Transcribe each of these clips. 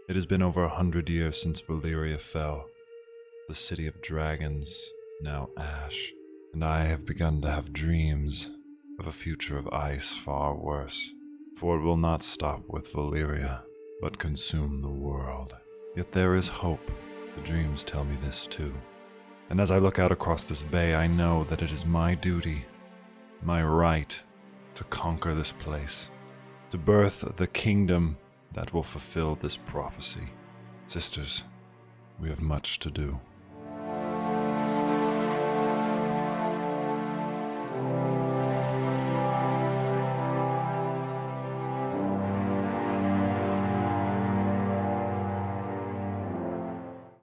It has been over 100 years since Valyria fell, the city of dragons, now ash, and I have begun to have dreams of a future of ice far worse, for it will not stop with Valyria, but consume the world. Yet there is hope. The dreams tell me this too. And as I look out across this bay, I know that it is my duty, my right, to conquer this place, to birth the kingdom that will fulfill this prophecy. Sisters, we have much to do.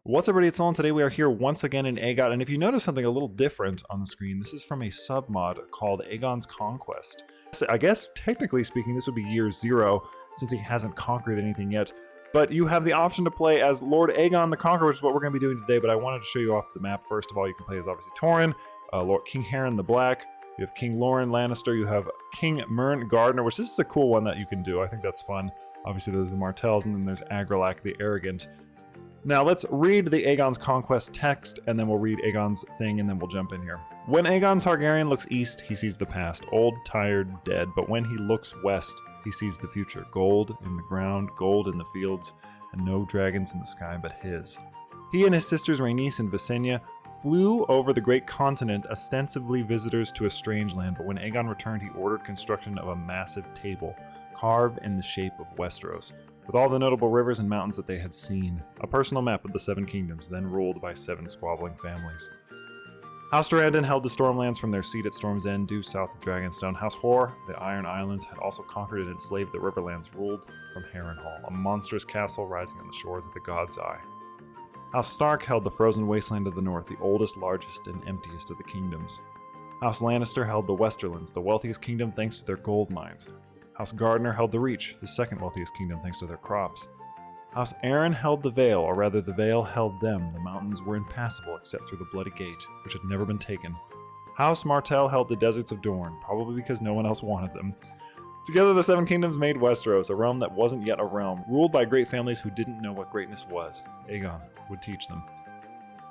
What's up, everybody? It's Solon. Today we are here once again in AGOT, and if you notice something a little different on the screen, this is from a submod called Aegon's Conquest. So I guess, technically speaking, this would be year 0, since he hasn't conquered anything yet. But you have the option to play as Lord Aegon the Conqueror, which is what we're going to be doing today, but I wanted to show you off the map. First of all, you can play as obviously Torrhen, Lord King Harren the Black, you have King Loren Lannister, you have King Mern Gardner, which this is a cool one that you can do. I think that's fun. Obviously there's the Martells, and then there's Agrelak the Arrogant. Now let's read the Aegon's Conquest text, and then we'll read Aegon's thing, and then we'll jump in here. When Aegon Targaryen looks east, he sees the past, old, tired, dead. But when he looks west, he sees the future. Gold in the ground, gold in the fields, and no dragons in the sky but his. He and his sisters Rhaenys and Visenya flew over the great continent, ostensibly visitors to a strange land. But when Aegon returned, he ordered construction of a massive table, carved in the shape of Westeros, with all the notable rivers and mountains that they had seen. A personal map of the 7 kingdoms, then ruled by 7 squabbling families. House Durrandon held the Stormlands from their seat at Storm's End, due south of Dragonstone. House Hoare, the Iron Islands, had also conquered and enslaved the Riverlands, ruled from Harrenhal, a monstrous castle rising on the shores of the God's Eye. House Stark held the frozen wasteland of the north, the oldest, largest, and emptiest of the kingdoms. House Lannister held the Westerlands, the wealthiest kingdom thanks to their gold mines. House Gardner held the Reach, the second wealthiest kingdom thanks to their crops. House Arryn held the Vale, or rather the Vale held them. The mountains were impassable except through the Bloody Gate, which had never been taken. House Martell held the deserts of Dorne, probably because no one else wanted them. Together the 7 kingdoms made Westeros, a realm that wasn't yet a realm, ruled by great families who didn't know what greatness was. Aegon would teach them.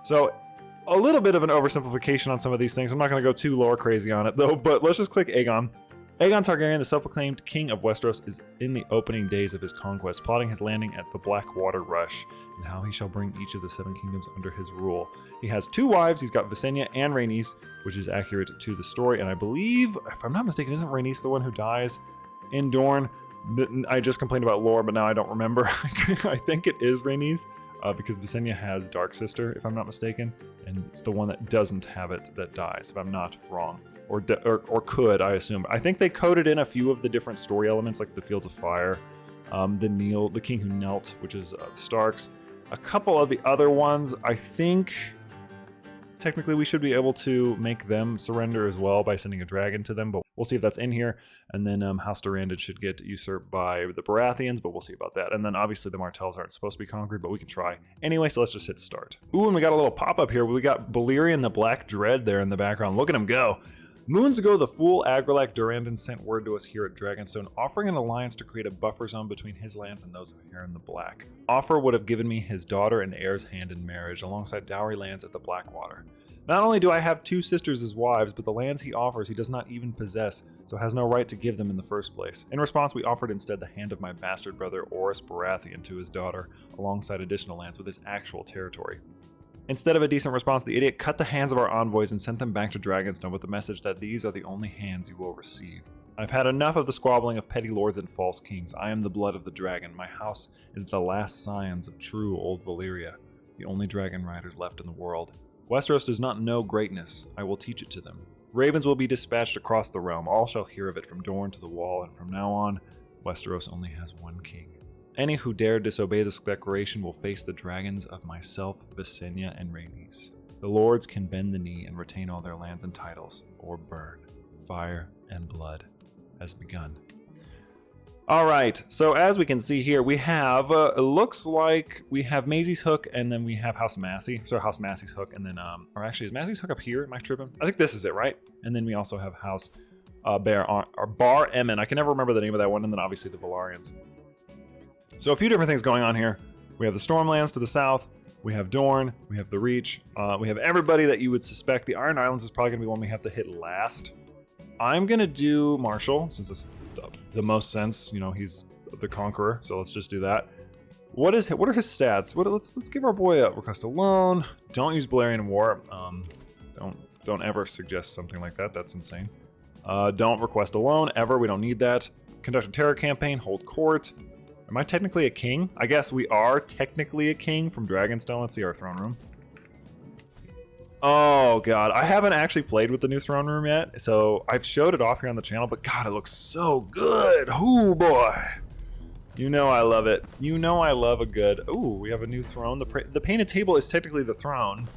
So, a little bit of an oversimplification on some of these things. I'm not going to go too lore crazy on it though, but let's just click Aegon. Aegon Targaryen, the self-proclaimed king of Westeros, is in the opening days of his conquest, plotting his landing at the Blackwater Rush, and how he shall bring each of the 7 kingdoms under his rule. He has 2 wives. He's got Visenya and Rhaenys, which is accurate to the story, and I believe, if I'm not mistaken, isn't Rhaenys the one who dies in Dorne? I just complained about lore, but now I don't remember. I think it is Rhaenys, because Visenya has Dark Sister, if I'm not mistaken, and it's the one that doesn't have it that dies, if I'm not wrong. Or could, I assume. I think they coded in a few of the different story elements, like the Fields of Fire, the King Who Knelt, which is the Starks. A couple of the other ones, I think technically we should be able to make them surrender as well by sending a dragon to them, but we'll see if that's in here. And then House Durrandon should get usurped by the Baratheons, but we'll see about that. And then obviously the Martells aren't supposed to be conquered, but we can try. Anyway, so let's just hit start. Ooh, and we got a little pop-up here. We got Balerion the Black Dread there in the background. Look at him go. Moons ago, the fool Agrelak Durrandon sent word to us here at Dragonstone, offering an alliance to create a buffer zone between his lands and those of Harren the Black. Offer would have given me his daughter and heir's hand in marriage, alongside dowry lands at the Blackwater. Not only do I have 2 sisters as wives, but the lands he offers he does not even possess, so has no right to give them in the first place. In response, we offered instead the hand of my bastard brother Orys Baratheon to his daughter, alongside additional lands with his actual territory. Instead of a decent response, the idiot cut the hands of our envoys and sent them back to Dragonstone with the message that these are the only hands you will receive. I've had enough of the squabbling of petty lords and false kings. I am the blood of the dragon. My house is the last scions of true old Valyria, the only dragon riders left in the world. Westeros does not know greatness. I will teach it to them. Ravens will be dispatched across the realm. All shall hear of it from Dorne to the Wall, and from now on, Westeros only has one king. Any who dare disobey this declaration will face the dragons of myself, Visenya, and Rhaenys. The lords can bend the knee and retain all their lands and titles, or burn. Fire and blood has begun. All right, so as we can see here, we have, it looks like we have Maisie's Hook, and then we have House Massey. So House Massey's Hook, and then, or actually, is Massey's Hook up here? Am I tripping? I think this is it, right? And then we also have House Bar Emmon. I can never remember the name of that one, and then obviously the Velaryons. So a few different things going on here. We have the Stormlands to the south. We have Dorne. We have the Reach. We have everybody that you would suspect. The Iron Islands is probably going to be one we have to hit last. I'm going to do Marshall, since it's the most sense. You know, he's the Conqueror, so let's just do that. What are his stats? Let's give our boy a request a loan. Don't use Balerian War. Don't ever suggest something like that. That's insane. Don't request a loan ever. We don't need that. Conduct a terror campaign. Hold court. Am I technically a king? I guess we are technically a king from Dragonstone. Let's see our throne room. Oh god, I haven't actually played with the new throne room yet, so I've showed it off here on the channel, but god, it looks so good. Ooh boy. You know I love it. You know I love a good... Ooh, we have a new throne. The painted table is technically the throne,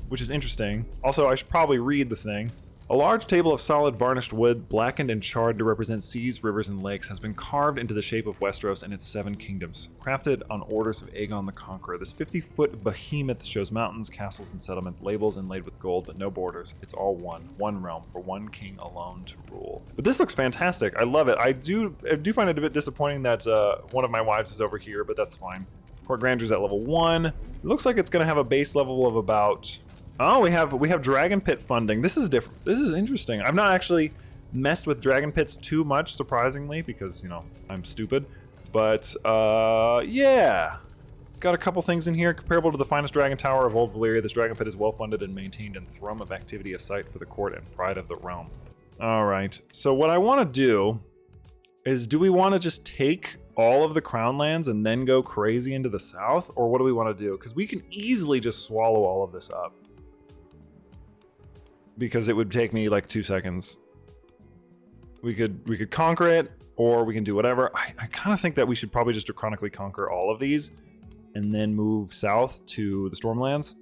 which is interesting. Also, I should probably read the thing. A large table of solid varnished wood, blackened and charred to represent seas, rivers, and lakes, has been carved into the shape of Westeros and its 7 kingdoms. Crafted on orders of Aegon the Conqueror, this 50-foot behemoth shows mountains, castles, and settlements, labels inlaid with gold, but no borders. It's all one realm, for one king alone to rule. But this looks fantastic. I love it. I do find it a bit disappointing that one of my wives is over here, but that's fine. Court Grandeur's at level 1. It looks like it's going to have a base level of about... Oh, we have Dragon Pit funding. This is different. This is interesting. I've not actually messed with Dragon Pits too much, surprisingly, because, you know, I'm stupid. But, yeah. Got a couple things in here. Comparable to the finest dragon tower of old Valyria, this Dragon Pit is well funded and maintained and thrum of activity, a site for the court and pride of the realm. All right. So what I want to do is, do we want to just take all of the crown lands and then go crazy into the south? Or what do we want to do? Because we can easily just swallow all of this up. Because it would take me like 2 seconds. We could conquer it, or we can do whatever. I kind of think that we should probably just chronically conquer all of these and then move south to the Stormlands.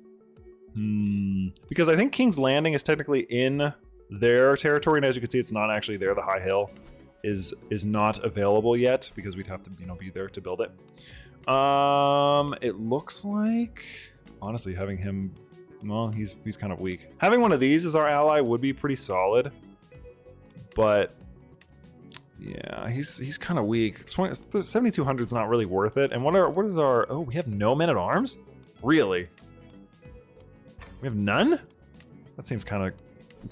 Because I think King's Landing is technically in their territory, and as you can see, it's not actually there. The High Hill is not available yet because we'd have to, you know, be there to build it. It looks like, honestly, having him... Well, he's kind of weak. Having one of these as our ally would be pretty solid, but yeah, he's kind of weak. 7,200 is not really worth it. And what is our? Oh, we have no men at arms. Really? We have none? That seems kind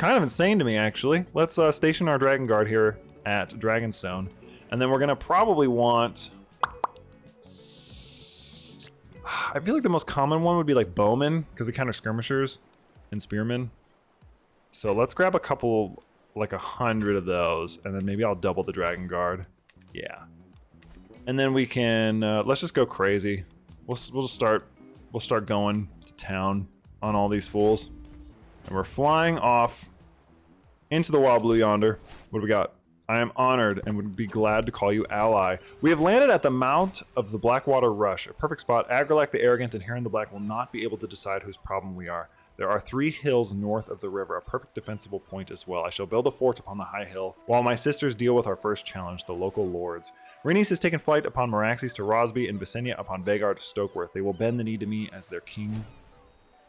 of insane to me, actually. Let's station our Dragon Guard here at Dragonstone, and then we're gonna probably want... I feel like the most common one would be like bowmen, because they counter skirmishers and spearmen. So let's grab a couple, like 100 of those, and then maybe I'll double the Dragon Guard. Yeah. And then we can, let's just go crazy. We'll start going to town on all these fools. And we're flying off into the wild blue yonder. What do we got? I am honored and would be glad to call you ally. We have landed at the mount of the Blackwater Rush, a perfect spot. Agrelak the Arrogant and Heron the Black will not be able to decide whose problem we are. There are 3 hills north of the river, a perfect defensible point as well. I shall build a fort upon the high hill, while my sisters deal with our first challenge, the local lords. Rhaenys has taken flight upon Meraxes to Rosby, and Visenya upon Vhagar to Stokeworth. They will bend the knee to me as their king,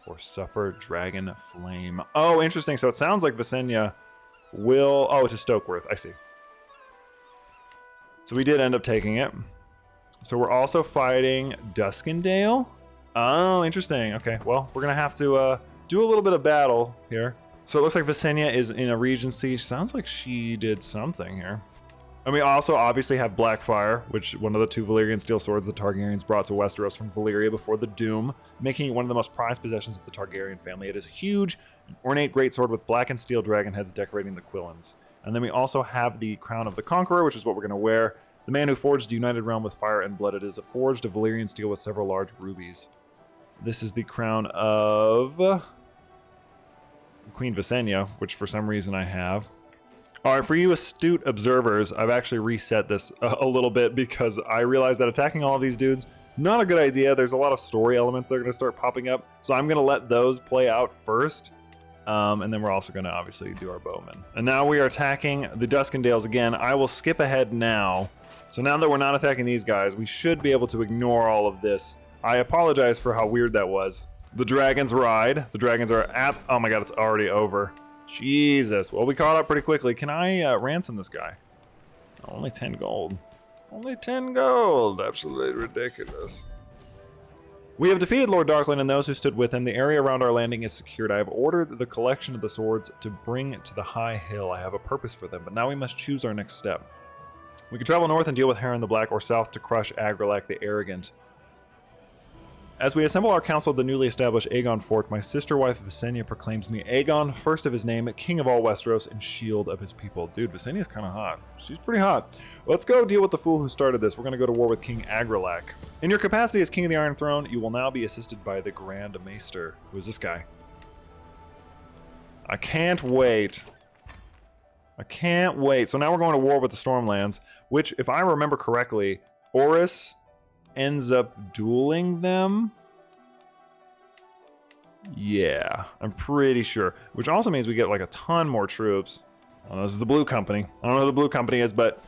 or suffer dragon flame. Oh, interesting. So it sounds like Visenya will... Oh, to Stokeworth. I see. So we did end up taking it. So we're also fighting Duskendale. Oh, interesting. Okay, well, we're going to have to do a little bit of battle here. So it looks like Visenya is in a regency. Sounds like she did something here. And we also obviously have Blackfire, which one of the 2 Valyrian steel swords the Targaryens brought to Westeros from Valyria before the Doom, making it one of the most prized possessions of the Targaryen family. It is huge, an ornate greatsword with black and steel dragon heads decorating the quillins. And then we also have the Crown of the Conqueror, which is what we're going to wear. The man who forged the United Realm with fire and blood. It is forged of Valyrian steel with several large rubies. This is the crown of Queen Visenya, which for some reason I have. All right, for you astute observers, I've actually reset this a little bit because I realized that attacking all of these dudes, not a good idea. There's a lot of story elements that are going to start popping up. So I'm going to let those play out first. And then we're also going to obviously do our bowmen. And now we are attacking the Duskendales again. I will skip ahead now. So now that we're not attacking these guys, we should be able to ignore all of this. I apologize for how weird that was. The dragons ride. The dragons are at... Oh my god, it's already over. Jesus. Well, we caught up pretty quickly. Can I ransom this guy? Only 10 gold. Only 10 gold. Absolutely ridiculous. We have defeated Lord Darkland and those who stood with him. The area around our landing is secured. I have ordered the collection of the swords to bring to the high hill. I have a purpose for them, but now we must choose our next step. We can travel north and deal with Heron the Black, or south to crush Agrelak the Arrogant. As we assemble our council of the newly established Aegon fort, my sister wife Visenya proclaims me Aegon, first of his name, king of all Westeros, and shield of his people. Dude, Visenya's kind of hot. She's pretty hot. Let's go deal with the fool who started this. We're going to go to war with King Agrelak. In your capacity as King of the Iron Throne, you will now be assisted by the Grand Maester. Who is this guy? I can't wait. I can't wait. So now we're going to war with the Stormlands, which, if I remember correctly, Orys ends up dueling them. Yeah, I'm pretty sure. Which also means we get like a ton more troops. Oh, this is the Blue Company. I don't know who the Blue Company is, but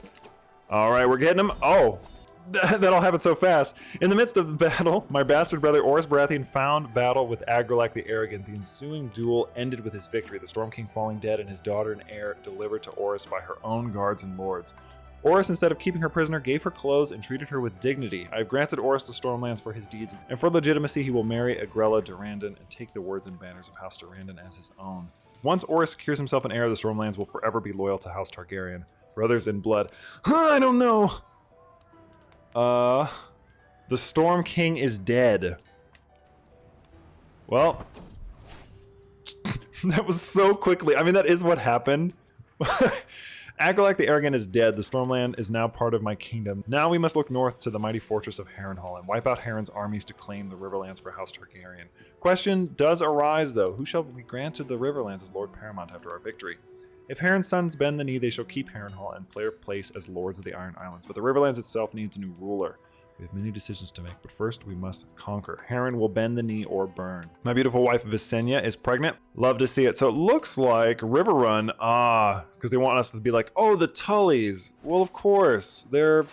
all right, we're getting them. Oh, that all happened so fast. In the midst of the battle, my bastard brother Orys Baratheon found battle with Agrelak the Arrogant. The ensuing duel ended with his victory, the Storm King falling dead and his daughter and heir delivered to Orys by her own guards and lords. Orys, instead of keeping her prisoner, gave her clothes and treated her with dignity. I have granted Orys the Stormlands for his deeds, and for legitimacy he will marry Agrella Durrandon and take the words and banners of House Durrandon as his own. Once Orys secures himself an heir, the Stormlands will forever be loyal to House Targaryen. Brothers in blood. I don't know. The Storm King is dead. Well, that was so quickly. I mean, that is what happened. Agrelak the Arrogant is dead. The Stormland is now part of my kingdom. Now we must look north to the mighty fortress of Harrenhal and wipe out Harren's armies to claim the Riverlands for House Targaryen. Question does arise, though. Who shall be granted the Riverlands as Lord Paramount after our victory? If Harren's sons bend the knee, they shall keep Harrenhal and play their place as Lords of the Iron Islands. But the Riverlands itself needs a new ruler. We have many decisions to make, but first we must conquer. Harren will bend the knee or burn. My beautiful wife Visenya is pregnant. Love to see it. So it looks like Riverrun, because they want us to be like, oh, the Tullys. Well, of course, they're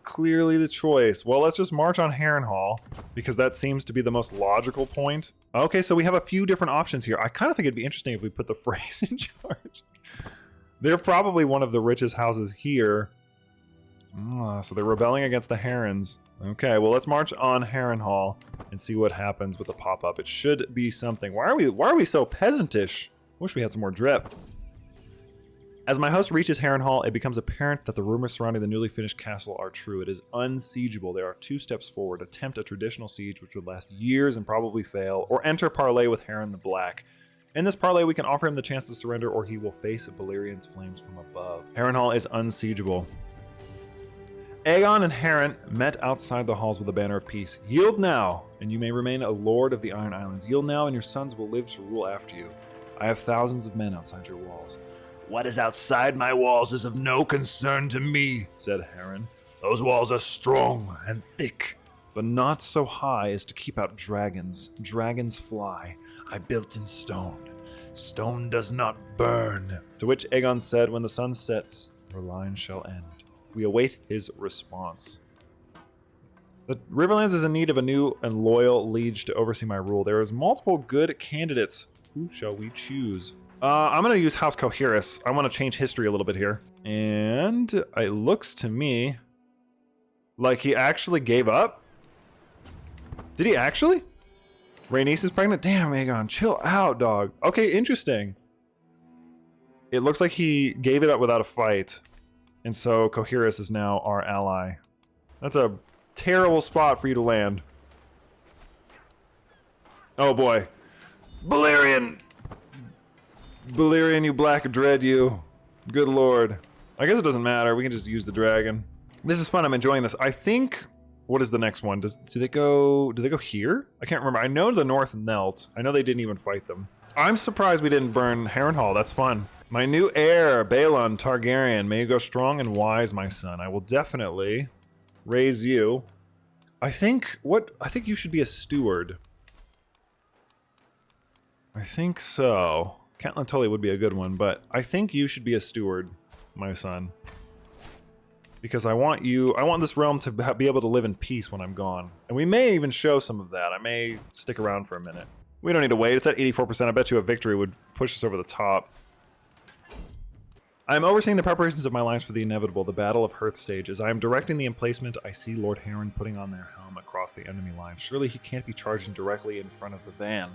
clearly the choice. Well, let's just march on Harrenhal, because that seems to be the most logical point. Okay, so we have a few different options here. I kind of think it'd be interesting if we put the Freys in charge. They're probably one of the richest houses here. So they're rebelling against the Harrens. Okay, well, let's march on Harrenhal and see what happens with the pop-up. It should be something. Why are we so peasantish? Wish we had some more drip. As my host reaches Harrenhal, it becomes apparent that the rumors surrounding the newly finished castle are true. It is unsiegeable. There are 2 steps forward. Attempt a traditional siege, which would last years and probably fail, or enter parley with Harren the Black. In this parley, we can offer him the chance to surrender, or he will face Balerian's flames from above. Harrenhal is unsiegeable. Aegon and Harren met outside the halls with a banner of peace. Yield now, and you may remain a lord of the Iron Islands. Yield now, and your sons will live to rule after you. I have thousands of men outside your walls. What is outside my walls is of no concern to me, said Harren. Those walls are strong and thick, but not so high as to keep out dragons. Dragons fly. I built in stone. Stone does not burn. To which Aegon said, when the sun sets, your line shall end. We await his response. The Riverlands is in need of a new and loyal liege to oversee my rule. There is multiple good candidates. Who shall we choose? I'm going to use House Coherus. I want to change history a little bit here. And it looks to me like he actually gave up. Did he actually? Rhaenys is pregnant? Damn, Aegon, chill out, dog. Okay, interesting. It looks like he gave it up without a fight. And so Coherus is now our ally. That's a terrible spot for you to land. Oh boy. Balerion! Balerion, you black dread, you. Good lord. I guess it doesn't matter. We can just use the dragon. This is fun. I'm enjoying this. I think... What is the next one? Do they go here? I can't remember. I know the North knelt. I know they didn't even fight them. I'm surprised we didn't burn Harrenhal. That's fun. My new heir, Balon Targaryen. May you go strong and wise, my son. I will definitely raise you. I think you should be a steward. I think so. Catelyn Tully would be a good one, but I think you should be a steward, my son. Because I want this realm to be able to live in peace when I'm gone. And we may even show some of that. I may stick around for a minute. We don't need to wait. It's at 84%. I bet you a victory would push us over the top. I am overseeing the preparations of my lines for the inevitable, the Battle of Hearth Sage. As I am directing the emplacement, I see Lord Heron putting on their helm across the enemy line. Surely he can't be charging directly in front of the van.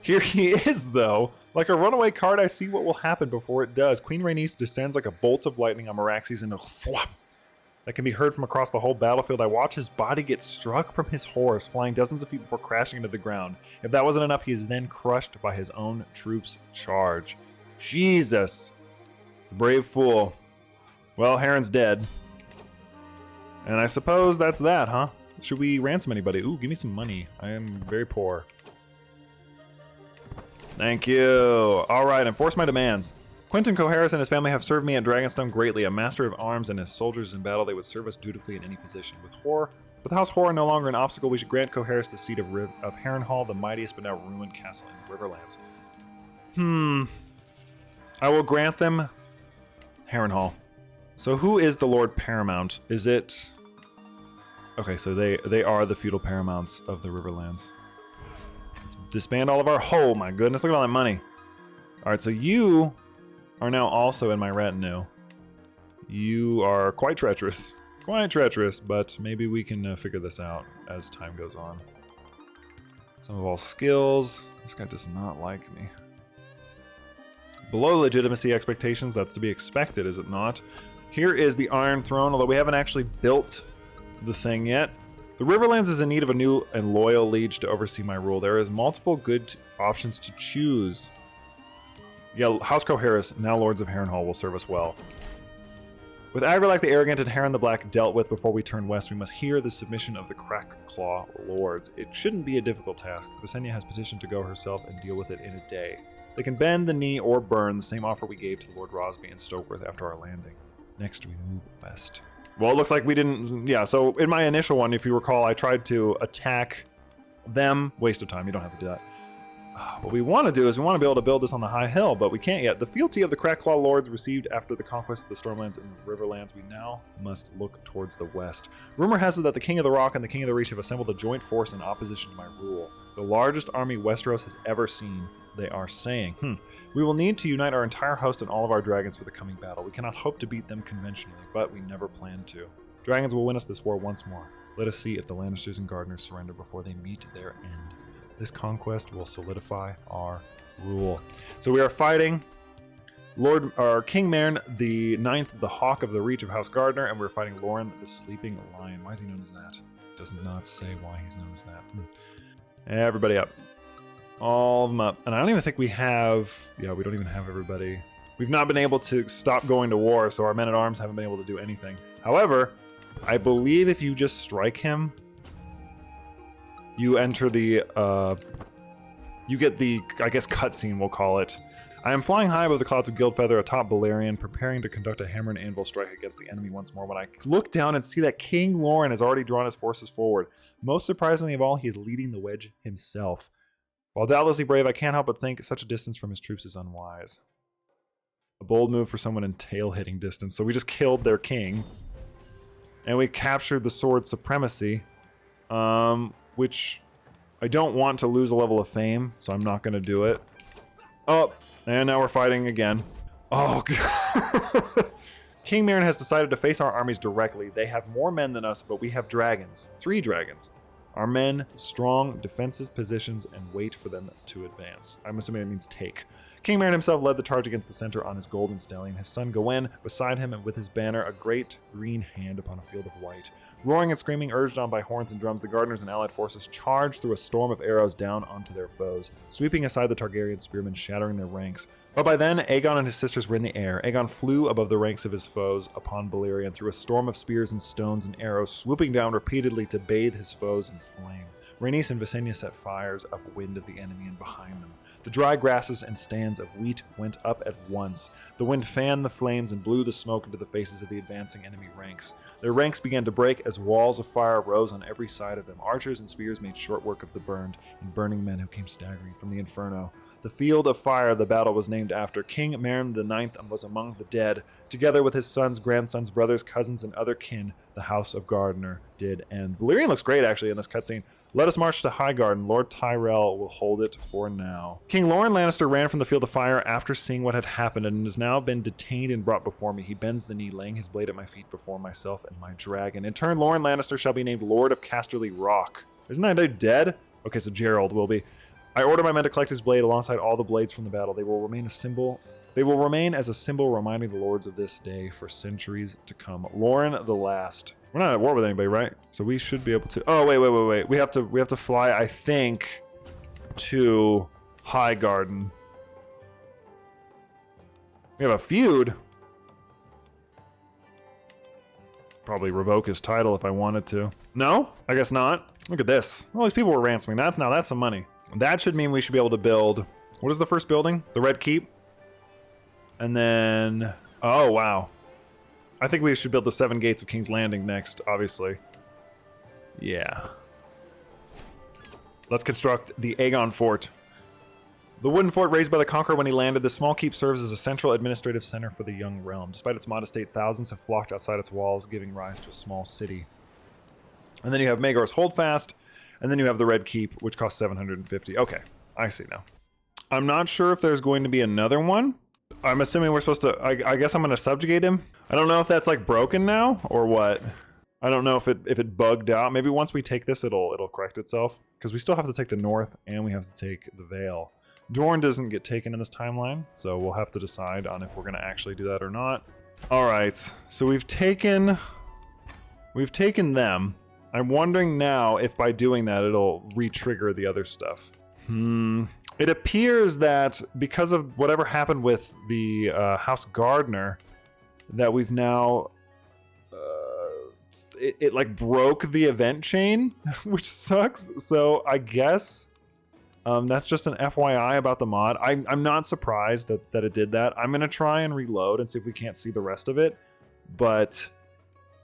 Here he is, though. Like a runaway card, I see what will happen before it does. Queen Rhaenys descends like a bolt of lightning on Meraxes and a thwap that can be heard from across the whole battlefield. I watch his body get struck from his horse, flying dozens of feet before crashing into the ground. If that wasn't enough, he is then crushed by his own troops' charge. Jesus. The brave fool. Well, Heron's dead. And I suppose that's that, huh? Should we ransom anybody? Ooh, give me some money. I am very poor. Thank you. All right, enforce my demands. Quentin Coharis and his family have served me at Dragonstone greatly. A master of arms and his soldiers in battle, they would serve us dutifully in any position. With House Horror no longer an obstacle, we should grant Coharis the seat of Harrenhal, the mightiest but now ruined castle in the Riverlands. I will grant them Harrenhal. So who is the Lord Paramount? Is it... Okay, so they are the feudal paramounts of the Riverlands. Let's disband all of our... Oh my goodness, look at all that money. Alright, so you are now also in my retinue. You are quite treacherous. Quite treacherous, but maybe we can figure this out as time goes on. Some of all skills. This guy does not like me. Below legitimacy expectations, that's to be expected, is it not? Here is the Iron Throne, although we haven't actually built the thing yet. The Riverlands is in need of a new and loyal liege to oversee my rule. There is multiple good options to choose. Yeah, House Coharis, now Lords of Harrenhal, will serve us well. With Agrilac the Arrogant and Heron the Black dealt with before we turn west, we must hear the submission of the Crackclaw Lords. It shouldn't be a difficult task. Visenya has petitioned to go herself and deal with it in a day. They can bend the knee or burn, the same offer we gave to the Lord Rosby and Stokeworth after our landing. Next, we move west. Well, it looks like we didn't... Yeah, so in my initial one, if you recall, I tried to attack them. Waste of time, you don't have to do that. What we want to do is we want to be able to build this on the high hill, but we can't yet. The fealty of the Crackclaw Lords received after the conquest of the Stormlands and the Riverlands, we now must look towards the west. Rumor has it that the King of the Rock and the King of the Reach have assembled a joint force in opposition to my rule. The largest army Westeros has ever seen, they are saying. We will need to unite our entire host and all of our dragons for the coming battle. We cannot hope to beat them conventionally, but we never plan to. Dragons will win us this war once more. Let us see if the Lannisters and Gardeners surrender before they meet their end. This conquest will solidify our rule. So we are fighting King Mairn, the 9th, the Hawk of the Reach of House Gardener, and we're fighting Loren, the Sleeping Lion. Why is he known as that? Does not say why he's known as that. Everybody up. All of them up. And I don't even think we have... Yeah, we don't even have everybody. We've not been able to stop going to war, so our men-at-arms haven't been able to do anything. However, I believe if you just strike him... You enter the, you get the, I guess, cutscene, we'll call it. I am flying high above the clouds of Guildfeather atop Balerion, preparing to conduct a hammer and anvil strike against the enemy once more, when I look down and see that King Loren has already drawn his forces forward. Most surprisingly of all, he is leading the wedge himself. While doubtlessly brave, I can't help but think such a distance from his troops is unwise. A bold move for someone in tail-hitting distance. So we just killed their king. And we captured the sword supremacy. Which I don't want to lose a level of fame, so I'm not going to do it. Oh, and now we're fighting again. Oh, God. King Mairn has decided to face our armies directly. They have more men than us, but we have dragons. 3 dragons. Our men, strong, defensive positions, and wait for them to advance. I'm assuming it means take. King Mairn himself led the charge against the center on his golden stallion, his son Gawain beside him, and with his banner, a great green hand upon a field of white. Roaring and screaming, urged on by horns and drums, the Gardeners and allied forces charged through a storm of arrows down onto their foes, sweeping aside the Targaryen spearmen, shattering their ranks. But by then, Aegon and his sisters were in the air. Aegon flew above the ranks of his foes upon Balerion through a storm of spears and stones and arrows, swooping down repeatedly to bathe his foes in flame. Rhaenys and Visenya set fires upwind of the enemy and behind them. The dry grasses and stands of wheat went up at once. The wind fanned the flames and blew the smoke into the faces of the advancing enemy ranks. Their ranks began to break as walls of fire rose on every side of them. Archers and spears made short work of the burned and burning men who came staggering from the inferno. The field of fire the battle was named after. King Mairn the Ninth was among the dead, together with his sons, grandsons, brothers, cousins, and other kin, the House of Gardener. did end. Valyrian looks great, actually, in this cutscene. Let us march to Highgarden. Lord Tyrell will hold it for now. King Loren Lannister ran from the field of fire after seeing what had happened and has now been detained and brought before me. He bends the knee, laying his blade at my feet before myself and my dragon. In turn, Loren Lannister shall be named Lord of Casterly Rock. Isn't that dude dead? Okay, so Gerald will be. I order my men to collect his blade alongside all the blades from the battle. They will remain as a symbol reminding the lords of this day for centuries to come. Loren the Last. We're not at war with anybody, right? So we should be able to. Oh, wait. We have to fly, I think, to Highgarden. We have a feud. Probably revoke his title if I wanted to. No? I guess not. Look at this. All these people were ransoming. That's some money. That should mean we should be able to build. What is the first building? The Red Keep. And then, oh wow. I think we should build the 7 Gates of King's Landing next, obviously. Yeah. Let's construct the Aegon Fort. The wooden fort raised by the Conqueror when he landed, the small keep serves as a central administrative center for the young realm. Despite its modest state, thousands have flocked outside its walls, giving rise to a small city. And then you have Maegor's Holdfast, and then you have the Red Keep, which costs 750. Okay, I see now. I'm not sure if there's going to be another one. I'm assuming we're supposed to, I guess I'm going to subjugate him. I don't know if that's like broken now or what. I don't know if it bugged out. Maybe once we take this, it'll correct itself. Because we still have to take the north and we have to take the Vale. Dorne doesn't get taken in this timeline, so we'll have to decide on if we're going to actually do that or not. All right, so we've taken them. I'm wondering now if by doing that it'll re-trigger the other stuff. It appears that because of whatever happened with the House Gardener, that we've now it like broke the event chain, which sucks. So I guess that's just an FYI about the mod. I'm not surprised that it did that. I'm gonna try and reload and see if we can't see the rest of it, but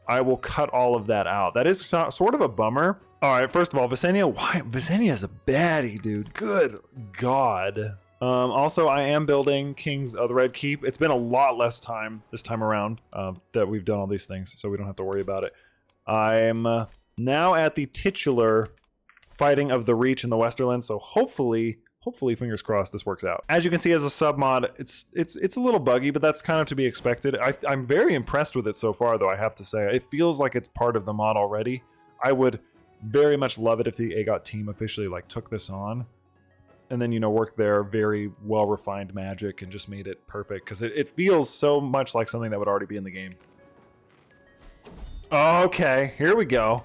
I will cut all of that out. That is sort of a bummer. All right, first of all, Visenya. Why? Visenya's a baddie, dude. Good God. Also, I am building King's the Red Keep. It's been a lot less time this time around that we've done all these things, so we don't have to worry about it. I'm now at the titular fighting of the Reach in the Westerlands, so hopefully, fingers crossed, this works out. As you can see, as a submod, it's a little buggy, but that's kind of to be expected. I'm very impressed with it so far, though, I have to say. It feels like it's part of the mod already. I would very much love it if the AGOT team officially like took this on and then, you know, worked their very well-refined magic and just made it perfect, because it feels so much like something that would already be in the game. Okay, here we go.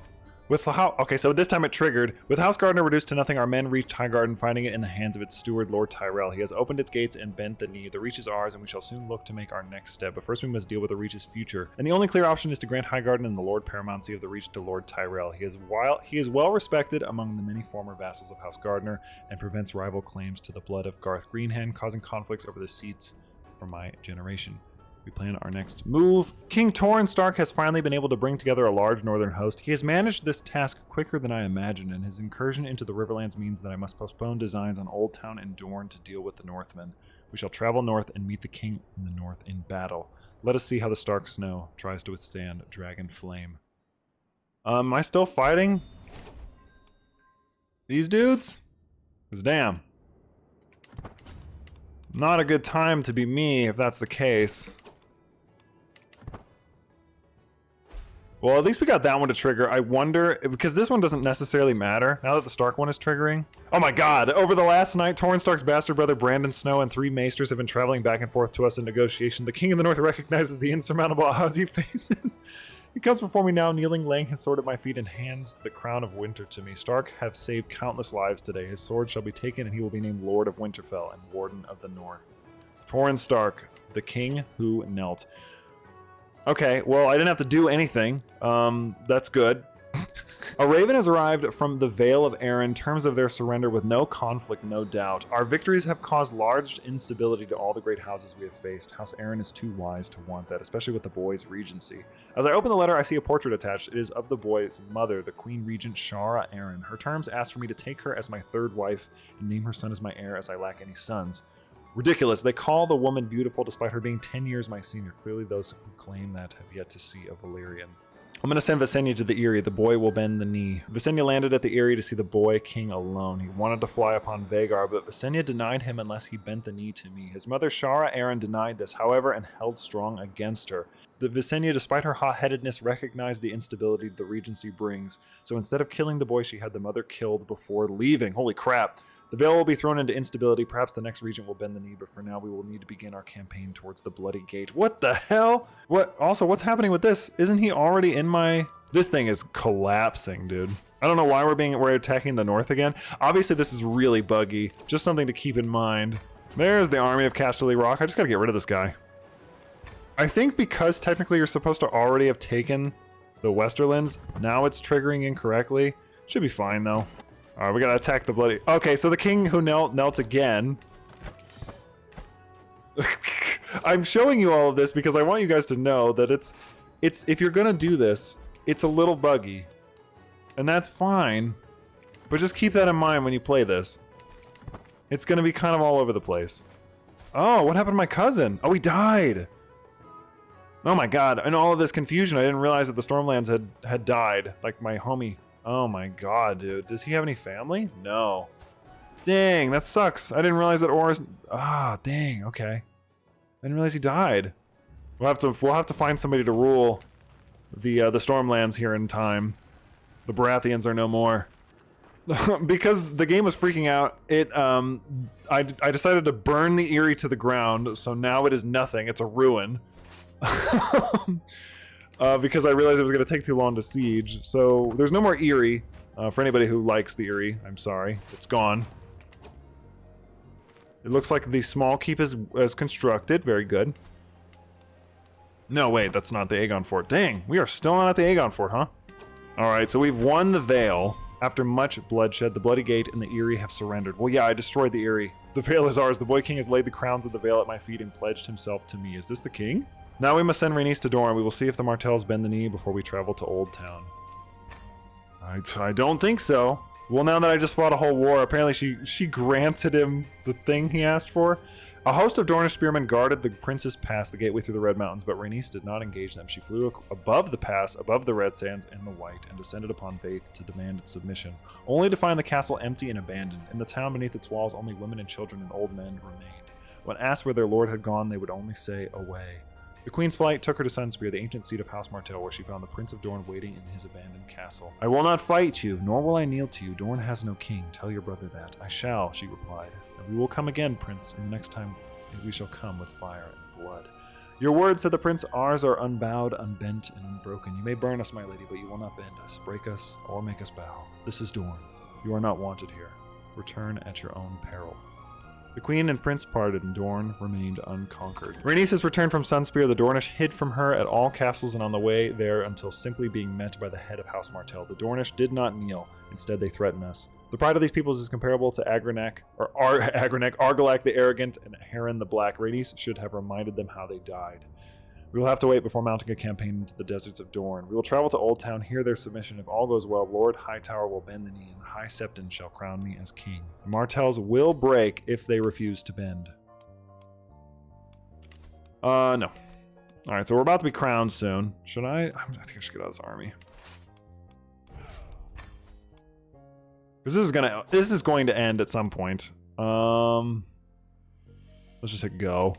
Okay, so this time it triggered. With House Gardener reduced to nothing, our men reached Highgarden, finding it in the hands of its steward, Lord Tyrell. He has opened its gates and bent the knee. The Reach is ours, and we shall soon look to make our next step. But first we must deal with the Reach's future. And the only clear option is to grant Highgarden and the Lord Paramountcy of the Reach to Lord Tyrell. He is well respected among the many former vassals of House Gardener, and prevents rival claims to the blood of Garth Greenhand, causing conflicts over the seats for my generation. We plan our next move. King Torrhen Stark has finally been able to bring together a large northern host. He has managed this task quicker than I imagined, and his incursion into the Riverlands means that I must postpone designs on Old Town and Dorne to deal with the Northmen. We shall travel north and meet the king in the north in battle. Let us see how the Stark Snow tries to withstand Dragon Flame. Am I still fighting these dudes? 'Cause damn. Not a good time to be me if that's the case. Well, at least we got that one to trigger. I wonder, because this one doesn't necessarily matter, now that the Stark one is triggering. Oh my god, over the last night, Torrhen Stark's bastard brother Brandon Snow and 3 maesters have been traveling back and forth to us in negotiation. The King of the North recognizes the insurmountable odds he faces. He comes before me now, kneeling, laying his sword at my feet, and hands the crown of winter to me. Stark have saved countless lives today. His sword shall be taken, and he will be named Lord of Winterfell and Warden of the North. Torrhen Stark, the king who knelt. Okay, well, I didn't have to do anything. That's good. A raven has arrived from the Vale of Arryn, terms of their surrender with no conflict, no doubt. Our victories have caused large instability to all the great houses we have faced. House Arryn is too wise to want that, especially with the boy's regency. As I open the letter, I see a portrait attached. It is of the boy's mother, the Queen Regent Shara Arryn. Her terms ask for me to take her as my 3rd wife and name her son as my heir, as I lack any sons. Ridiculous. They call the woman beautiful despite her being 10 years my senior. Clearly those who claim that have yet to see a Valyrian. I'm going to send Visenya to the Eyrie. The boy will bend the knee. Visenya landed at the Eyrie to see the boy king alone. He wanted to fly upon Vhagar, but Visenya denied him unless he bent the knee to me. His mother, Shara Aaron, denied this, however, and held strong against her. The Visenya, despite her hot-headedness, recognized the instability the Regency brings. So instead of killing the boy, she had the mother killed before leaving. Holy crap. The Vale will be thrown into instability. Perhaps the next regent will bend the knee, but for now we will need to begin our campaign towards the Bloody Gate. What the hell? What's happening with this? Isn't he already in my... This thing is collapsing, dude. I don't know why we're attacking the north again. Obviously, this is really buggy. Just something to keep in mind. There's the army of Casterly Rock. I just gotta get rid of this guy. I think because technically you're supposed to already have taken the Westerlands, now it's triggering incorrectly. Should be fine, though. Alright, we gotta attack the bloody... Okay, so the king who knelt again. I'm showing you all of this because I want you guys to know that it's if you're gonna do this, it's a little buggy. And that's fine. But just keep that in mind when you play this. It's gonna be kind of all over the place. Oh, what happened to my cousin? Oh, he died! Oh my god, in all of this confusion, I didn't realize that the Stormlands had died. Like my homie. Oh my god, dude. Does he have any family? No. Dang, that sucks. I didn't realize that Oris... Ah, dang, okay. I didn't realize he died. We'll have to find somebody to rule the Stormlands here in time. The Baratheons are no more. Because the game was freaking out, I decided to burn the Eyrie to the ground, so now it is nothing. It's a ruin. Because I realized it was going to take too long to siege. So there's no more Eyrie. For anybody who likes the Eyrie, I'm sorry. It's gone. It looks like the small keep is constructed. Very good. No, wait, that's not the Aegon Fort. Dang, we are still not at the Aegon Fort, huh? Alright, so we've won the Vale. After much bloodshed, the Bloody Gate and the Eyrie have surrendered. Well, yeah, I destroyed the Eyrie. The Vale is ours. The Boy King has laid the crowns of the Vale at my feet and pledged himself to me. Is this the king? Now we must send Rhaenys to Dorne. We will see if the Martells bend the knee before we travel to Old Town. I don't think so. Well, now that I just fought a whole war, apparently she granted him the thing he asked for. A host of Dornish spearmen guarded the prince's pass, the gateway through the Red Mountains, but Rhaenys did not engage them. She flew above the pass, above the Red Sands and the White, and descended upon Faith to demand its submission, only to find the castle empty and abandoned. In the town beneath its walls, only women and children and old men remained. When asked where their lord had gone, they would only say, away. The Queen's flight took her to Sunspear, the ancient seat of House Martell, where she found the Prince of Dorne waiting in his abandoned castle. I will not fight you, nor will I kneel to you. Dorne has no king. Tell your brother that. I shall, she replied. And we will come again, Prince, and the next time we shall come with fire and blood. Your word, said the prince, ours are unbowed, unbent, and unbroken. You may burn us, my lady, but you will not bend us, break us, or make us bow. This is Dorne. You are not wanted here. Return at your own peril. The queen and prince parted, and Dorne remained unconquered. Rhaenys has returned from Sunspear. The Dornish hid from her at all castles and on the way there until simply being met by the head of House Martell. The Dornish did not kneel. Instead, they threaten us. The pride of these peoples is comparable to Argilac the Arrogant, and Heron the Black. Rhaenys should have reminded them how they died. We will have to wait before mounting a campaign into the deserts of Dorne. We will travel to Old Town, hear their submission. If all goes well, Lord Hightower will bend the knee, and the High Septon shall crown me as king. The Martells will break if they refuse to bend. No. Alright, so we're about to be crowned soon. Should I? I think I should get out of this army. Because this is going to end at some point. Let's just hit go.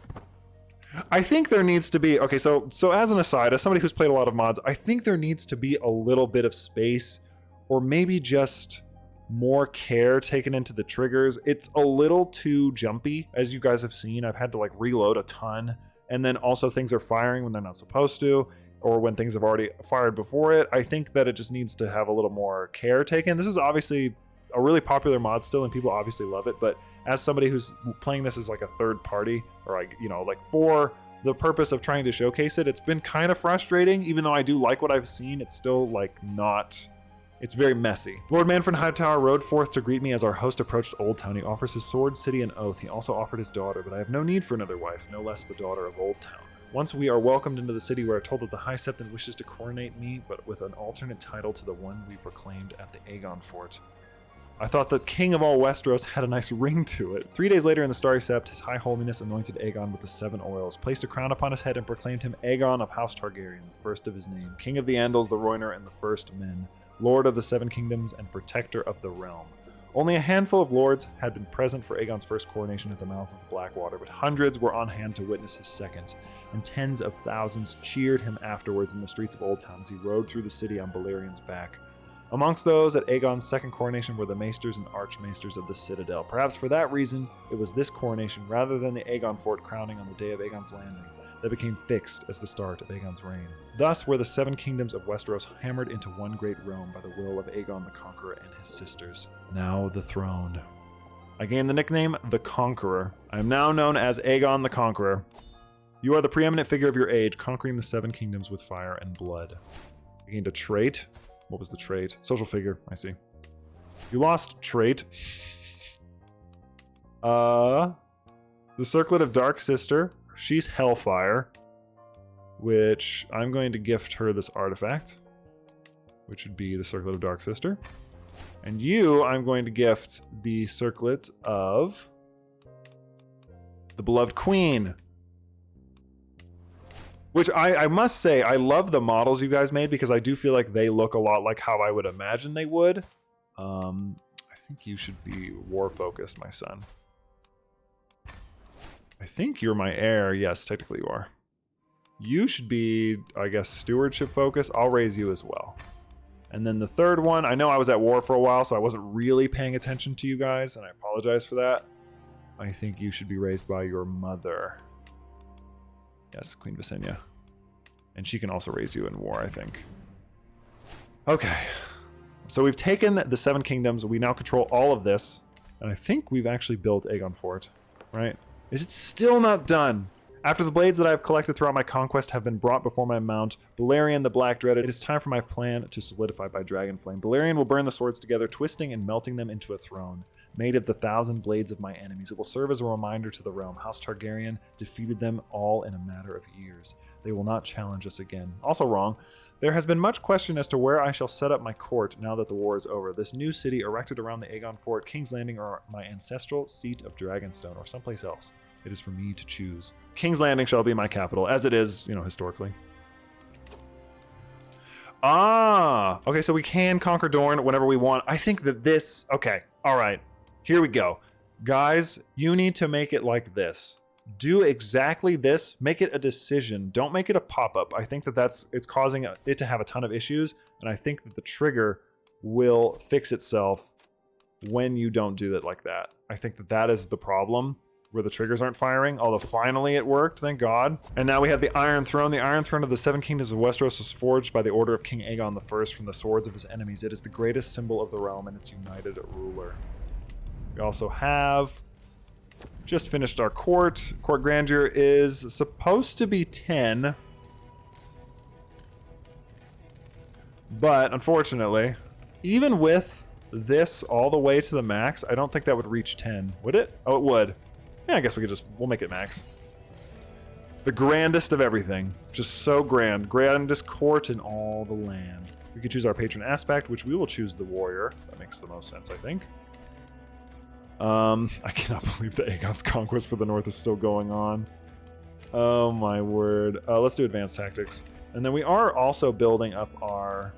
I think there needs to be, okay, so as an aside, as somebody who's played a lot of mods, I think there needs to be a little bit of space, or maybe just more care taken into the triggers. It's a little too jumpy, as you guys have seen. I've had to like reload a ton, and then also things are firing when they're not supposed to, or when things have already fired before it. I think that it just needs to have a little more care taken. This is obviously a really popular mod still, and people obviously love it, but as somebody who's playing this as like a third party, or like, you know, like for the purpose of trying to showcase it, it's been kind of frustrating. Even though I do like what I've seen, it's still like not, it's very messy. Lord Manfred Hightower rode forth to greet me as our host approached Old Town. He offers his sword, city, and oath. He also offered his daughter, but I have no need for another wife, no less the daughter of Old Town. Once we are welcomed into the city, we are told that the High Septon wishes to coronate me, but with an alternate title to the one we proclaimed at the Aegon Fort. I thought the king of all Westeros had a nice ring to it. 3 days later in the Starry Sept, his high holiness anointed Aegon with the 7 oils, placed a crown upon his head, and proclaimed him Aegon of House Targaryen, the first of his name, king of the Andals, the Rhoynar, and the first men, lord of the 7 kingdoms, and protector of the realm. Only a handful of lords had been present for Aegon's first coronation at the mouth of the Blackwater, but hundreds were on hand to witness his second, and tens of thousands cheered him afterwards in the streets of Old Town as he rode through the city on Balerian's back. Amongst those at Aegon's second coronation were the maesters and archmaesters of the Citadel. Perhaps for that reason, it was this coronation, rather than the Aegon fort crowning on the day of Aegon's landing, that became fixed as the start of Aegon's reign. Thus were the 7 kingdoms of Westeros hammered into one great realm by the will of Aegon the Conqueror and his sisters. Now the throne. I gained the nickname The Conqueror. I am now known as Aegon the Conqueror. You are the preeminent figure of your age, conquering the 7 kingdoms with fire and blood. I gained a trait. What was the trait? Social figure, I see. You lost trait. The Circlet of Dark Sister. She's Hellfire. Which I'm going to gift her this artifact. Which would be the Circlet of Dark Sister. And you, I'm going to gift the Circlet of the Beloved Queen. Which I must say, I love the models you guys made because I do feel like they look a lot like how I would imagine they would. I think you should be war-focused, my son. I think you're my heir. Yes, technically you are. You should be, I guess, stewardship-focused. I'll raise you as well. And then the third one, I know I was at war for a while, so I wasn't really paying attention to you guys, and I apologize for that. I think you should be raised by your mother. Yes, Queen Visenya. And she can also raise you in war, I think. Okay. So we've taken the 7 kingdoms. We now control all of this. And I think we've actually built Aegon Fort, right? Is it still not done? After the blades that I have collected throughout my conquest have been brought before my mount, Balerion the Black Dreaded, it is time for my plan to solidify by Dragonflame. Balerion will burn the swords together, twisting and melting them into a throne, made of the 1,000 blades of my enemies. It will serve as a reminder to the realm. House Targaryen defeated them all in a matter of years. They will not challenge us again. Also wrong. There has been much question as to where I shall set up my court now that the war is over. This new city erected around the Aegon Fort, King's Landing, or my ancestral seat of Dragonstone, or someplace else. It is for me to choose. King's Landing shall be my capital, as it is, historically. Ah, okay, so we can conquer Dorne whenever we want. I think that this, okay, all right, here we go. Guys, you need to make it like this. Do exactly this, make it a decision. Don't make it a pop-up. I think that it's causing it to have a ton of issues, and I think that the trigger will fix itself when you don't do it like that. I think that is the problem, where the triggers aren't firing, although finally it worked, thank God. And now we have the Iron Throne. The Iron Throne of the 7 Kingdoms of Westeros was forged by the order of King Aegon I from the swords of his enemies. It is the greatest symbol of the realm and its united ruler. We also have just finished our court. Court grandeur is supposed to be 10. But unfortunately, even with this all the way to the max, I don't think that would reach 10. Would it? Oh, it would. Yeah, I guess we'll make it max. The grandest of everything. Just so grand. Grandest court in all the land. We could choose our patron aspect, which we will choose the warrior. That makes the most sense, I think. I cannot believe that Aegon's conquest for the north is still going on. Oh my word. Let's do advanced tactics. And then we are also building up our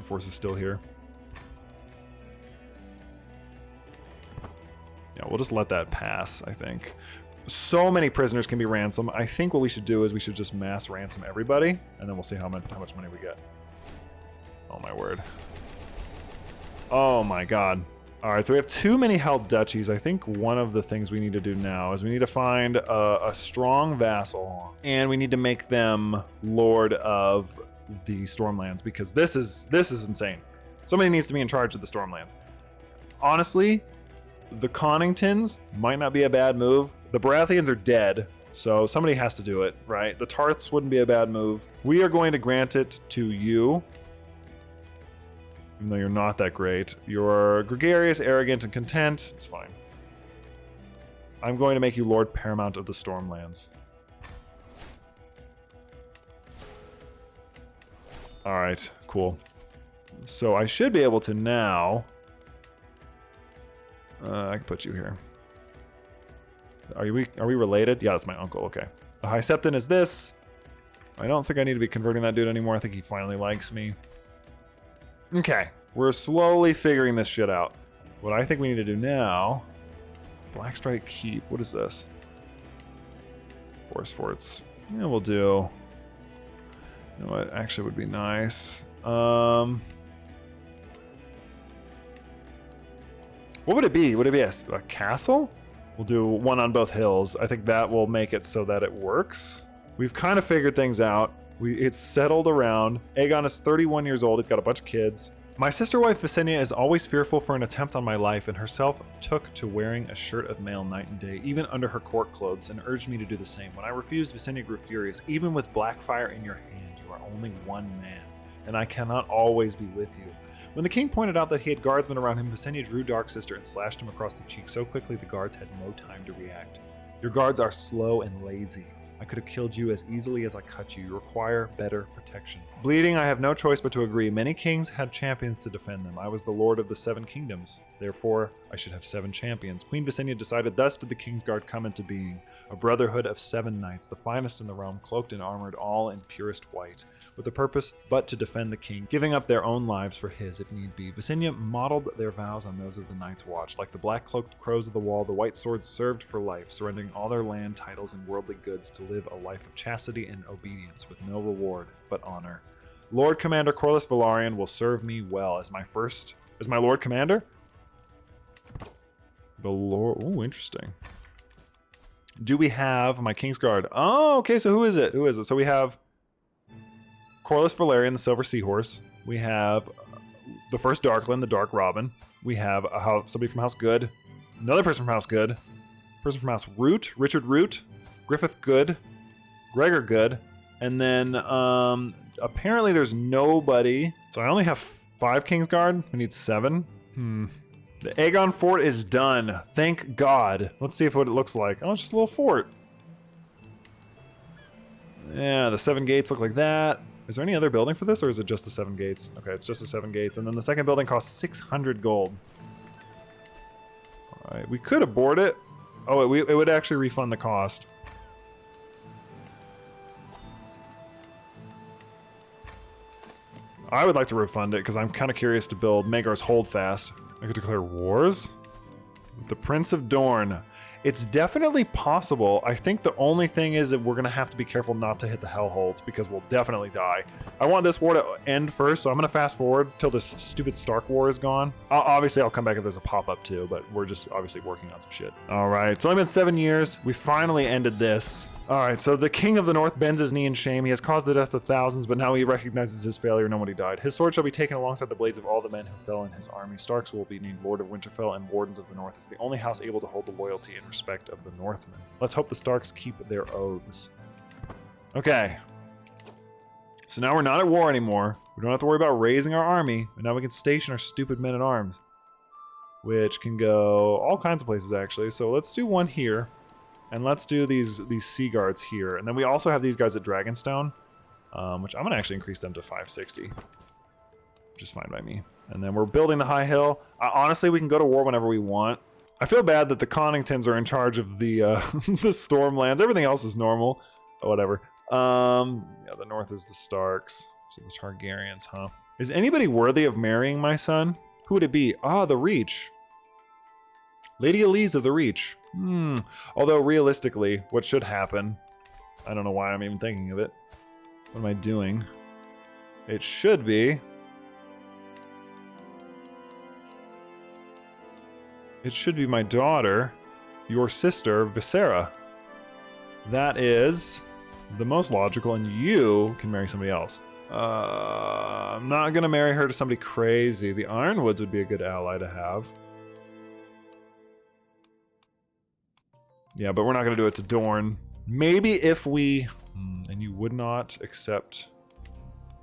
forces still here. Yeah, we'll just let that pass, I think. So many prisoners can be ransomed. I think what we should do is we should just mass ransom everybody, and then we'll see how much money we get. Oh my word. Oh my god. Alright, so we have too many held duchies. I think one of the things we need to do now is we need to find a strong vassal, and we need to make them lord of the Stormlands, because this is insane. Somebody needs to be in charge of the Stormlands. Honestly, the Conningtons might not be a bad move. The Baratheons are dead, so somebody has to do it, right? The Tarths wouldn't be a bad move. We are going to grant it to you, even though you're not that great. You're gregarious, arrogant, and content. It's fine. I'm going to make you Lord Paramount of the Stormlands. All right, cool. So I should be able to now I can put you here. Are we related? Yeah, that's my uncle. Okay. The High Septon is this. I don't think I need to be converting that dude anymore. I think he finally likes me. Okay. We're slowly figuring this shit out. What I think we need to do now... Blackstrike Keep. What is this? Forest Forts. Yeah, we'll do... You know what? Actually would be nice. What would it be? Would it be a castle? We'll do one on both hills. I think that will make it so that it works. We've kind of figured things out. It's settled around. Aegon is 31 years old. He's got a bunch of kids. My sister wife Visenya is always fearful for an attempt on my life and herself took to wearing a shirt of mail night and day, even under her court clothes, and urged me to do the same. When I refused, Visenya grew furious. Even with Blackfire in your hand, you are only one man, and I cannot always be with you. When the king pointed out that he had guardsmen around him, Visenya drew Dark Sister and slashed him across the cheek so quickly the guards had no time to react. Your guards are slow and lazy. I could have killed you as easily as I cut you. You require better protection. Bleeding, I have no choice but to agree. Many kings had champions to defend them. I was the lord of the 7 kingdoms. Therefore, I should have 7 champions. Queen Visenya decided, thus did the Kingsguard come into being. A brotherhood of 7 knights, the finest in the realm, cloaked and armored, all in purest white, with the purpose but to defend the king, giving up their own lives for his, if need be. Visenya modeled their vows on those of the Night's Watch. Like the black-cloaked crows of the wall, the white swords served for life, surrendering all their land, titles, and worldly goods to live a life of chastity and obedience, with no reward but honor. Lord Commander Corlys Velaryon will serve me well as my Lord Commander? The Lord... Ooh, interesting. Do we have my Kingsguard? Oh, okay, so who is it? Who is it? So we have Corlys Velaryon, the Silver Seahorse. We have the first Darkland, the Dark Robin. We have somebody from House Good. Another person from House Good. Person from House Root, Richard Root. Griffith Good. Gregor Good. And then apparently there's nobody. So I only have 5 Kingsguard. We need 7. The Aegon fort is done. Thank God. Let's see what it looks like. Oh, it's just a little fort. Yeah, the 7 gates look like that. Is there any other building for this, or is it just the 7 gates? Okay, it's just the 7 gates. And then the second building costs 600 gold. All right, we could abort it. Oh, it would actually refund the cost. I would like to refund it because I'm kind of curious to build Maegor's Holdfast. I could declare wars? The Prince of Dorne. It's definitely possible. I think the only thing is that we're going to have to be careful not to hit the Hellholds because we'll definitely die. I want this war to end first, so I'm going to fast forward till this stupid Stark War is gone. Obviously, I'll come back if there's a pop-up too, but we're just obviously working on some shit. All right, it's only been 7 years. We finally ended this. All right, so the King of the North bends his knee in shame. He has caused the deaths of thousands, but now he recognizes his failure. Nobody died. His sword shall be taken alongside the blades of all the men who fell in his army. Starks will be named Lord of Winterfell, and Wardens of the North is the only house able to hold the loyalty and respect of the Northmen. Let's hope the Starks keep their oaths. Okay. So now we're not at war anymore. We don't have to worry about raising our army, and now we can station our stupid men-at-arms, which can go all kinds of places, actually. So let's do one here. And let's do these Sea Guards here. And then we also have these guys at Dragonstone, which I'm going to actually increase them to 560. Which is fine by me. And then we're building the High Hill. Honestly, we can go to war whenever we want. I feel bad that the Conningtons are in charge of the the Stormlands. Everything else is normal. Oh, whatever. Yeah, the North is the Starks. So the Targaryens, huh? Is anybody worthy of marrying my son? Who would it be? Ah, the Reach. Lady Elise of the Reach. Although realistically, what should happen, I don't know why I'm even thinking of it. What am I doing? It should be... It should be my daughter, your sister, Viserys. That is the most logical, and you can marry somebody else. I'm not gonna marry her to somebody crazy. The Ironwoods would be a good ally to have. Yeah, but we're not going to do it to Dorne. Maybe if we... and you would not accept...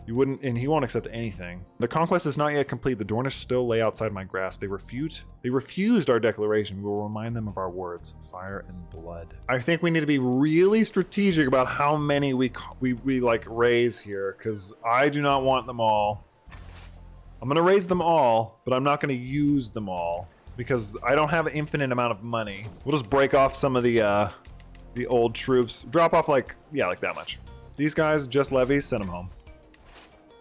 You wouldn't... And he won't accept anything. The conquest is not yet complete. The Dornish still lay outside my grasp. They refused our declaration. We will remind them of our words. Fire and blood. I think we need to be really strategic about how many we like raise here, because I do not want them all. I'm going to raise them all, but I'm not going to use them all. because I don't have an infinite amount of money. We'll just break off some of the old troops. Drop off like that much. These guys, just levies, send them home.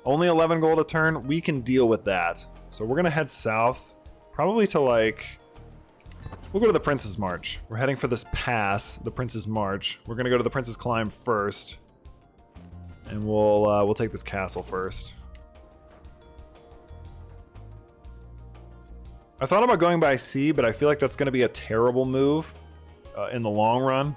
Only 11 gold a turn, we can deal with that. So we're gonna head south, probably to like, we'll go to the Prince's March. We're heading for this pass, the Prince's March. We're gonna go to the Prince's Climb first. And we'll take this castle first. I thought about going by sea, but I feel like that's gonna be a terrible move in the long run.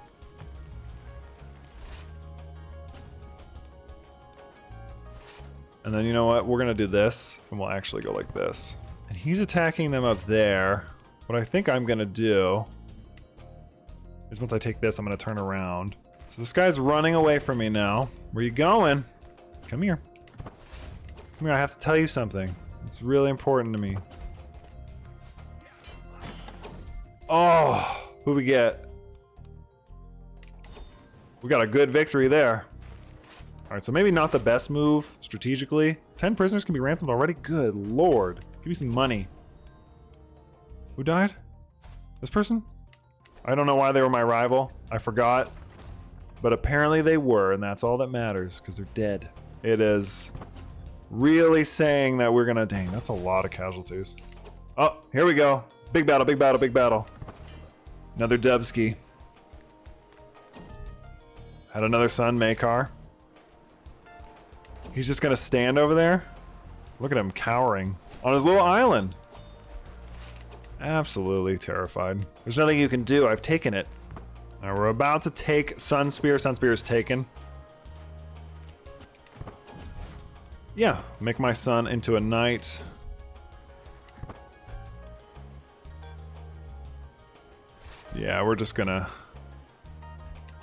And then you know what? We're gonna do this, and we'll actually go like this. And he's attacking them up there. What I think I'm gonna do is once I take this, I'm gonna turn around. So this guy's running away from me now. Where you going? Come here. Come here, I have to tell you something. It's really important to me. Oh, who we get? We got a good victory there. All right, so maybe not the best move strategically. 10 prisoners can be ransomed already? Good lord. Give me some money. Who died? This person? I don't know why they were my rival. I forgot. But apparently they were, and that's all that matters, because they're dead. It is really saying that we're gonna... Dang, that's a lot of casualties. Oh, here we go. Big battle, big battle, big battle. Another Dubsky. Had another son, Makar. He's just gonna stand over there? Look at him cowering on his little island. Absolutely terrified. There's nothing you can do. I've taken it. Now we're about to take Sunspear. Sunspear is taken. Yeah, make my son into a knight. Yeah, we're just gonna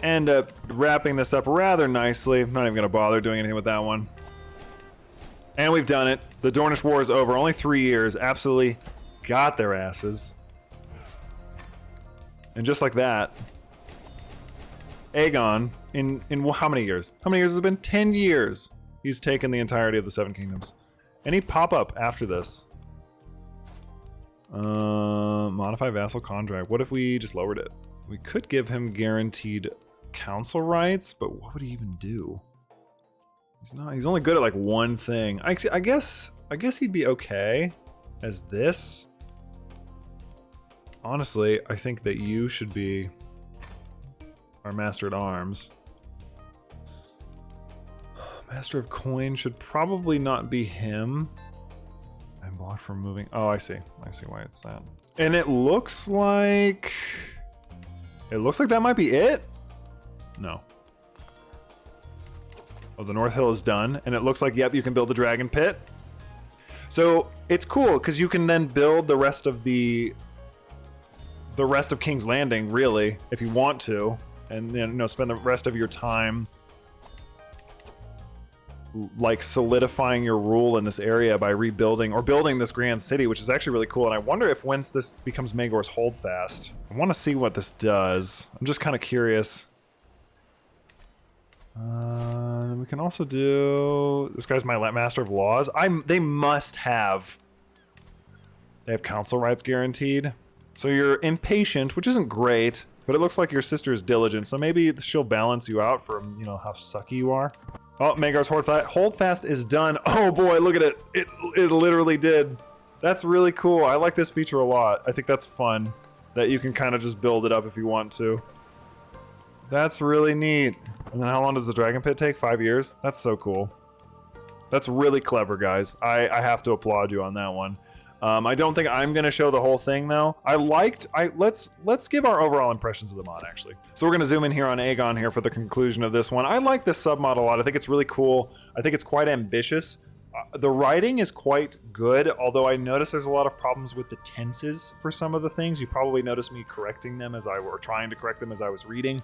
end up wrapping this up rather nicely. I'm not even gonna bother doing anything with that one. And we've done it. The Dornish War is over. Only 3 years. Absolutely got their asses. And just like that, Aegon, in how many years? How many years has it been? 10 years. He's taken the entirety of the Seven Kingdoms. Any pop-up after this? Modify vassal contract. What if we just lowered it? We could give him guaranteed council rights, but what would he even do? He's only good at like one thing. I guess he'd be okay as this. Honestly, I think that you should be our Master at Arms. Master of Coin should probably not be him. I'm blocked from moving. Oh, I see. I see why it's that. And it looks like that might be it. No. Oh, the North Hill is done, and it looks like, yep, you can build the Dragon Pit. So it's cool because you can then build the rest of King's Landing, really, if you want to, and then spend the rest of your time like solidifying your rule in this area by rebuilding or building this grand city, which is actually really cool. And I wonder if once this becomes Maegor's Holdfast, I want to see what this does. I'm just kind of curious. We can also do... This guy's my Master of Laws. They must have... They have council rights guaranteed. So you're impatient, which isn't great, but it looks like your sister is diligent, so maybe she'll balance you out from, how sucky you are. Oh, Maegor's Holdfast is done. Oh boy, look at it. It literally did. That's really cool. I like this feature a lot. I think that's fun, that you can kind of just build it up if you want to. That's really neat. And then how long does the Dragon Pit take? 5 years? That's so cool. That's really clever, guys. I have to applaud you on that one. I don't think I'm gonna show the whole thing though. Let's give our overall impressions of the mod actually. So we're gonna zoom in here on Aegon here for the conclusion of this one. I like this submod a lot. I think it's really cool. I think it's quite ambitious. The writing is quite good, although I notice there's a lot of problems with the tenses for some of the things. You probably noticed me correcting them or trying to correct them as I was reading.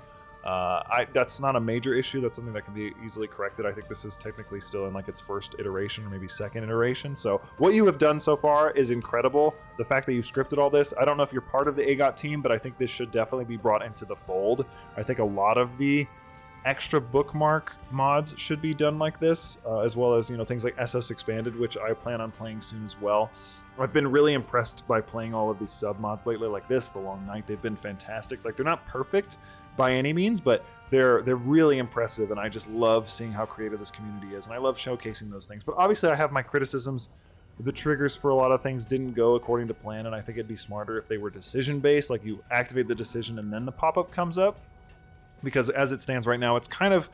That's not a major issue. That's something that can be easily corrected. I think this is technically still in like its first iteration or maybe second iteration. So what you have done so far is incredible. The fact that you scripted all this, I don't know if you're part of the AGOT team, but I think this should definitely be brought into the fold. I think a lot of the extra bookmark mods should be done like this, as well as things like SOS Expanded, which I plan on playing soon as well. I've been really impressed by playing all of these submods lately, like this, The Long Night. They've been fantastic. Like, they're not perfect by any means, but they're really impressive, and I just love seeing how creative this community is, and I love showcasing those things. But obviously I have my criticisms. The triggers for a lot of things didn't go according to plan, and I think it'd be smarter if they were decision-based, like you activate the decision and then the pop-up comes up. Because as it stands right now, it's kind of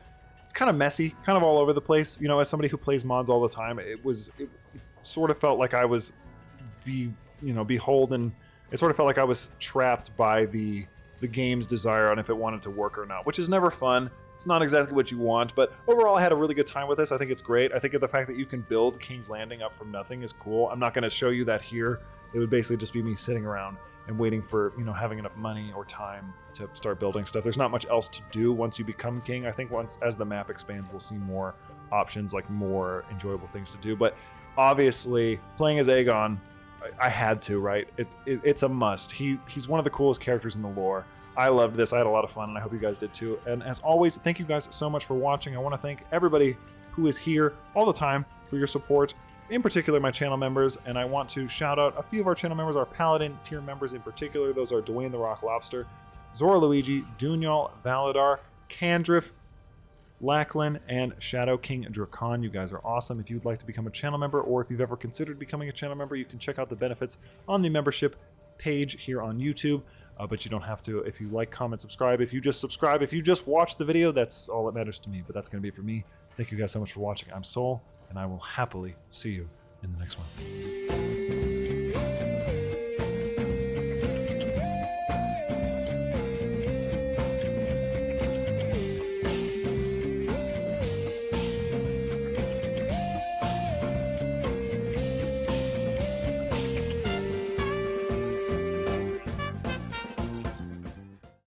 messy, kind of all over the place. You know, as somebody who plays mods all the time, it sort of felt like I was beholden. It sort of felt like I was trapped by the game's desire on if it wanted to work or not, which is never fun. It's not exactly what you want, but overall I had a really good time with this. I think it's great. I think the fact that you can build King's Landing up from nothing is cool. I'm not going to show you that here. It would basically just be me sitting around and waiting for, having enough money or time to start building stuff. There's not much else to do once you become king. I think as the map expands, we'll see more options, like more enjoyable things to do. But obviously, playing as Aegon, I had to, right? It's a must. He's one of the coolest characters in the lore. I loved this. I had a lot of fun, and I hope you guys did too. And as always, thank you guys so much for watching. I want to thank everybody who is here all the time for your support, in particular my channel members. And I want to shout out a few of our channel members, our Paladin tier members in particular. Those are Dwayne the Rock Lobster, Zora Luigi, Dunyal, Valadar, Candriff, Lachlan, and Shadow King Dracan. You guys are awesome. If you'd like to become a channel member, or if you've ever considered becoming a channel member, you can check out the benefits on the membership page here on YouTube, but you don't have to. If you like, comment, subscribe. If you just subscribe, if you just watch the video, that's all that matters to me, but that's going to be it for me. Thank you guys so much for watching. I'm Soul, and I will happily see you in the next one.